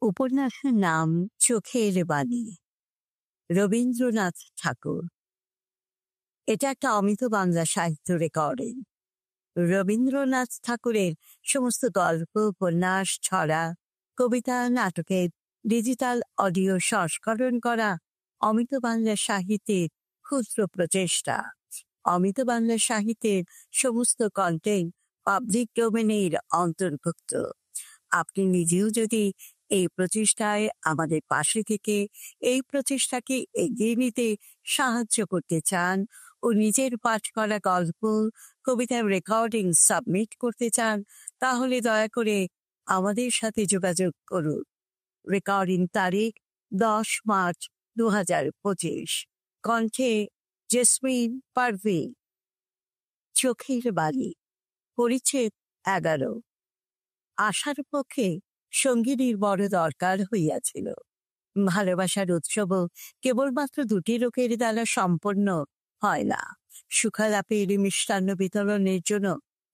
উপন্যাসের নাম চোখের বাণী, রবীন্দ্রনাথ ঠাকুর। এটা একটা অমিত বাংলা সাহিত্য রেকর্ডিং। রবীন্দ্রনাথ ঠাকুরের সমস্ত গল্প, উপন্যাস, ছড়া, কবিতা, নাটকের ডিজিটাল অডিও সংস্করণ করা অমিত বাংলা সাহিত্যের ক্ষুদ্র প্রচেষ্টা। অমিত বাংলা সাহিত্যের সমস্ত কন্টেন্ট পাবলিক ডোমেনের অন্তর্ভুক্ত। আপনি নিজেও যদি এই প্রচেষ্টায় আমাদের পাশে থেকে এই প্রচেষ্টাকে এগিয়ে নিতে সাহায্য করতে চান ও নিজের পাঠ করা গল্প, কবিতার রেকর্ডিং সাবমিট করতে চান, তাহলে দয়া করে আমাদের সাথে যোগাযোগ করুন। রেকর্ডিং তারিখ 10 মার্চ 2025। কণ্ঠে জেসমিন পারভিন। চোখের বাণী, পরিচ্ছেদ 11। আশার পক্ষে সঙ্গিনীর বড় দরকার হইয়াছিল। ভালোবাসার উৎসবও কেবলমাত্র দুটি লোকের দ্বারা সম্পন্ন হয় না। সুখালাপের মিষ্টান্ন বিতরণের জন্য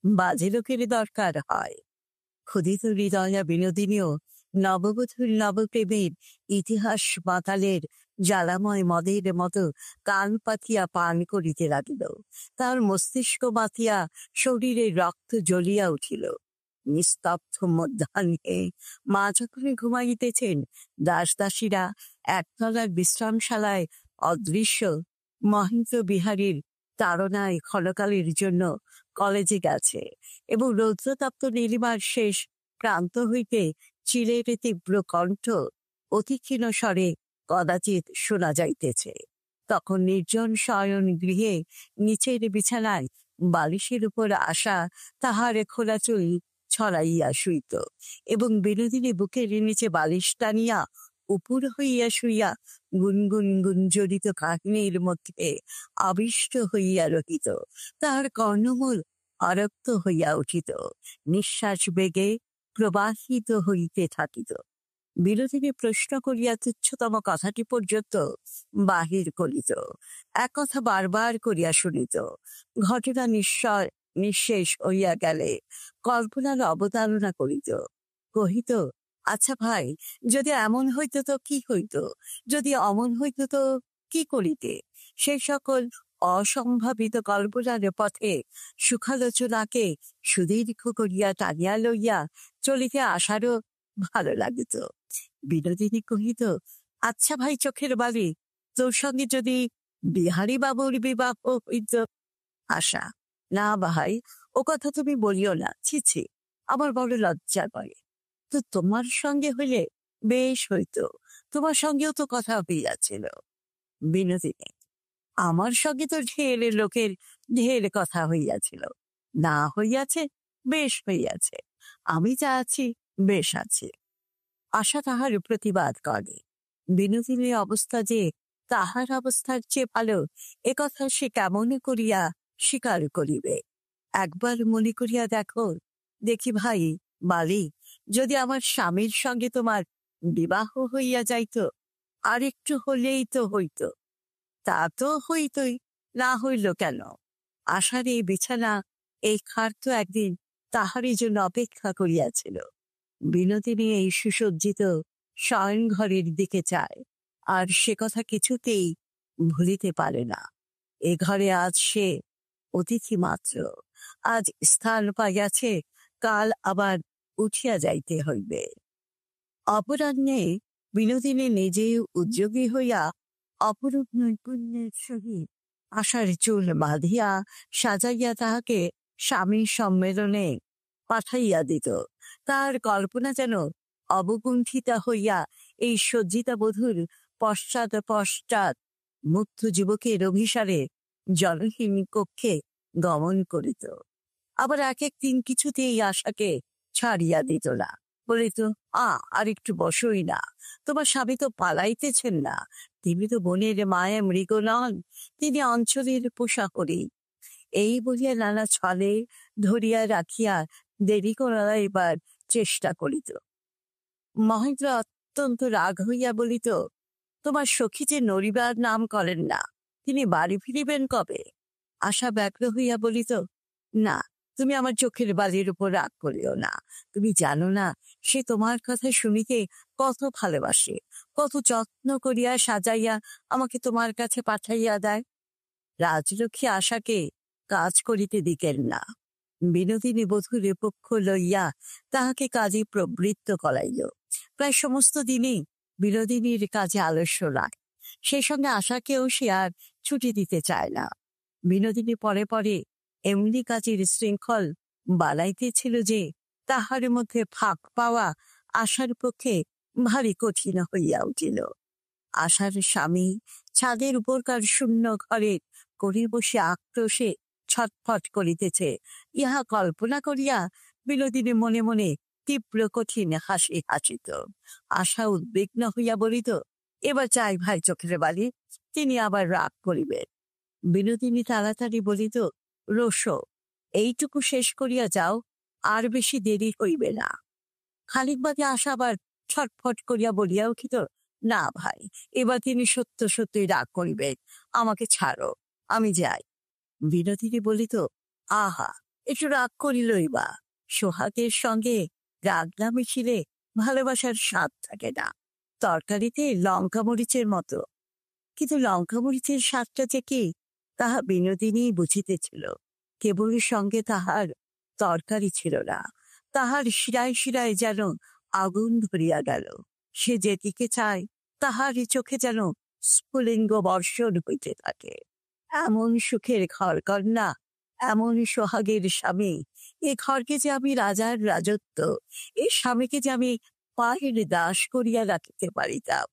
বাজে লোকের দরকার হয়। ক্ষুধিত হৃদয়া বিনোদিনীও নববধূর নবপ্রেমের ইতিহাস মাতালের জ্বালাময় মদের মতো কান পাতিয়া পান করিতে লাগিল। তার মস্তিষ্ক মাতিয়া শরীরে রক্ত জ্বলিয়া উঠিল। নিস্তব্ধ মধ্যাহ্নে মা যখন ঘুমাইতেছেন, দাসদাসীরা একতলার বিশ্রামশালায় অদৃশ্য মহেন্দ্র বিহারীর তাড়নায় ক্ষণকালের জন্য কলেজে গেছে এবং রৌদ্রতপ্ত নীলিমার শেষ প্রান্ত হইতে চিলের তীব্র কণ্ঠ অতি ক্ষীণ স্বরে কদাচিৎ শোনা যাইতেছে। তখন নির্জন শয়ন গৃহে নিচের বিছানায় বালিশের উপর আশা তাহার খোলা চুল ছড়াইয়া শুইত এবং বিনোদিনী বুকের নিচে বালিশ টানিয়া উপুর হইয়া শুইয়া গুনগুন গুঞ্জরিত কাহিনীর মধ্যে আবিষ্ট হইয়া রহিত। তাহার কর্ণমূল আরক্ত হইয়া উঠিত, নিঃশ্বাস বেগে প্রবাহিত হইতে থাকিত। বিনোদিনী প্রশ্ন করিয়া তুচ্ছতম কথাটি পর্যন্ত বাহির করিত, এক কথা বারবার করিয়া শুনিত। ঘটনা নিঃশেষ হইয়া গেলে কল্পনার অবতারণা করিত, কহিত, আচ্ছা ভাই, যদি এমন হইত তো কি হইত, যদি অমন হইত তো কি করিতে? সেই সকল অসম্ভাবিত কল্পনার পথে সুখালোচনাকে সুদীর্ঘ করিয়া টানিয়া লইয়া চলিতে আসারও ভালো লাগিত। বিনোদিনী কহিত, আচ্ছা ভাই চোখের বালি, তোর সঙ্গে যদি বিহারী বাবুর বিবাহ হইত? আশা, না ভাই, ও কথা তুমি বলিও না, ছি ছি, আমার বড় লজ্জা করে। তো তোমার সঙ্গে হইলে বেশ হইত, তোমার সঙ্গেও তো কথা হইয়াছিল। বিনোদিনী, আমার সঙ্গে তো ঢের লোকের ঢের কথা হইয়াছিল, না হইয়াছে বেশ হইয়াছে, আমি যা আছি বেশ আছি। আশা তাহার প্রতিবাদ করে। বিনোদিনীর অবস্থা যে তাহার অবস্থার চেয়ে ভালো, একথা সে কেমন করিয়া স্বীকার করিবে? একবার মনে করিয়া দেখি ভাই বালি, যদি আমার স্বামীর সঙ্গে তোমার বিবাহ হইয়া যাইত, আর একটু হলেই তো হইত। তা তো হইতই, না হইল কেন? আশার এই বিছানা, এই খাট তো একদিন তাহারই জন্য অপেক্ষা করিয়াছিল। বিনোদিনী এই সুসজ্জিত শয়ন ঘরের দিকে চায়, আর সে কথা কিছুতেই ভুলিতে পারে না। এ ঘরে আজ সে অতিথি মাত্র, আজ স্থান পাইয়াছে, কাল আবার উঠিয়া যাইতে হইবে। অপরাহ্নে বিনোদিনী নিজে উদ্যোগী হইয়া অপরূপ নৈপুণ্যের সহিত আশার চুল বাঁধিয়া সাজাইয়া তাহাকে স্বামীর সম্মেলনে পাঠাইয়া দিত। তার কল্পনা যেন অবগুণ্ঠিতা হইয়া এই সজ্জিতা বধূর পশ্চাৎ পশ্চাৎ মুগ্ধ যুবকের অভিসারে জনহীন কক্ষে গমন করিত। আবার এক এক দিন কিছুতেই আশাকে ছাড়িয়া দিত না, বলিত, আর একটু বসই না, তোমার স্বামী তো পালাইতেছেন না, তিনি তো বনের মায়া মৃগ নন, তিনি অঞ্চলের পোষাকরি। এই বলিয়া নানা ছলে ধরিয়া রাখিয়া দেরি করাইবার চেষ্টা করিত। মহেন্দ্র অত্যন্ত রাগ হইয়া বলিত, তোমার সখী যে নড়িবার নাম করেন না, তিনি বাড়ি ফিরিবেন কবে? আশা ব্যগ্র হইয়া বলিত, না, তুমি আমার চোখের বালির উপর রাগ করিও না। তুমি জানো না সে তোমার কথা শুনিতে কত ভালোবাসে, কত যত্ন করিয়া সাজাইয়া আমাকে তোমার কাছে পাঠাইয়া দেয়। রাজলক্ষ্মী আশাকে কাজ করিতে দিতেন না। বিনোদিনী বধূর পক্ষ লইয়া তাহাকে কাজে প্রবৃত্ত করাইল। প্রায় সমস্ত দিনই বিনোদিনীর কাজে আলস্য নাই। সেই সঙ্গে আশাকেও সে আর ছুটি দিতে চায় না। বিনোদিনী পরে পরে এমনি কাজের শৃঙ্খল বানাইতেছিল যে তাহার মধ্যে ফাঁক পাওয়া আশার পক্ষে ভারী কঠিন হইয়া উঠিল। আশার স্বামী ছাদের উপরকার শূন্য ঘরে করে বসে আক্রোশে ছটফট করিতেছে, ইহা কল্পনা করিয়া বিনোদিনী মনে মনে তীব্র কঠিন হাসি হাসিত। আশা উদ্বিগ্ন হইয়া বলিত, এবার চাই ভাই চোখের বালি, তিনি আবার রাগ করিবেন। বিনোদিনী তাড়াতাড়ি বলিত, রোসো, এইটুকু শেষ করিয়া যাও, আর বেশি দেরি হইবে না। খানিক বাদে আশা আবার ছটফট করিয়া বলিয়া উঠিত, না ভাই, এবার তিনি সত্য সত্যই রাগ করিবেন, আমাকে ছাড়ো, আমি যাই। বিনোদিনী বলিত, আহা, একটু রাগ করিলই বা, সোহাগের সঙ্গে রাগ না মিশিলে ভালোবাসার স্বাদ থাকে না। তরকারিতে লঙ্কা মরিচের মতো, কিন্তু লঙ্কা মরিচের স্বাদটা যে কি তাহা বিনোদিনী বুঝিতেছিল। কেবল সঙ্গে তাহার তরকারি ছিল না, তাহার শিরায় শিরায় যেন আগুন ধরিয়া গেল। সে যেদিকে চায় তাহারই চোখে যেন স্ফুলিঙ্গ বর্ষণ হইতে থাকে। এমন সুখের ঘর কন্যা, এমন সোহাগের স্বামী, এ ঘরকে যে আমি রাজার রাজত্ব, এ স্বামীকে যে আমি পায়ের দাস করিয়া রাখিতে পারিতাম,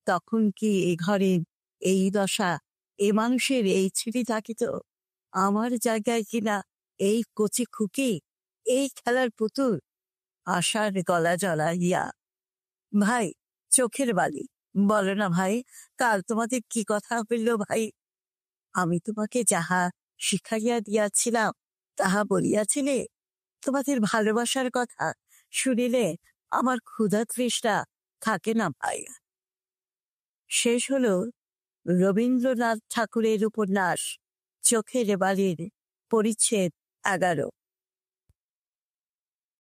তখন কি এ ঘরে এই দশা, এ মানুষের এই ছিড়ি থাকিত? আমার জায়গায় কিনা এই কচি খুকি, এই খেলার পুতুল? আশার গলা জ্বলাইয়া, ভাই চোখের বালি, বলো না ভাই, কাল তোমাদের কি কথা হইল ভাই? আমি তোমাকে যাহা শিখাইয়া দিয়াছিলাম তাহা বলিয়াছিলে? তোমাদের ভালোবাসার কথা শুনিলে আমার ক্ষুধা তৃষ্ণা থাকে না ভাই। শেষ হলো রবীন্দ্রনাথ ঠাকুরের উপন্যাস চোখের বালির পরিচ্ছেদ 11।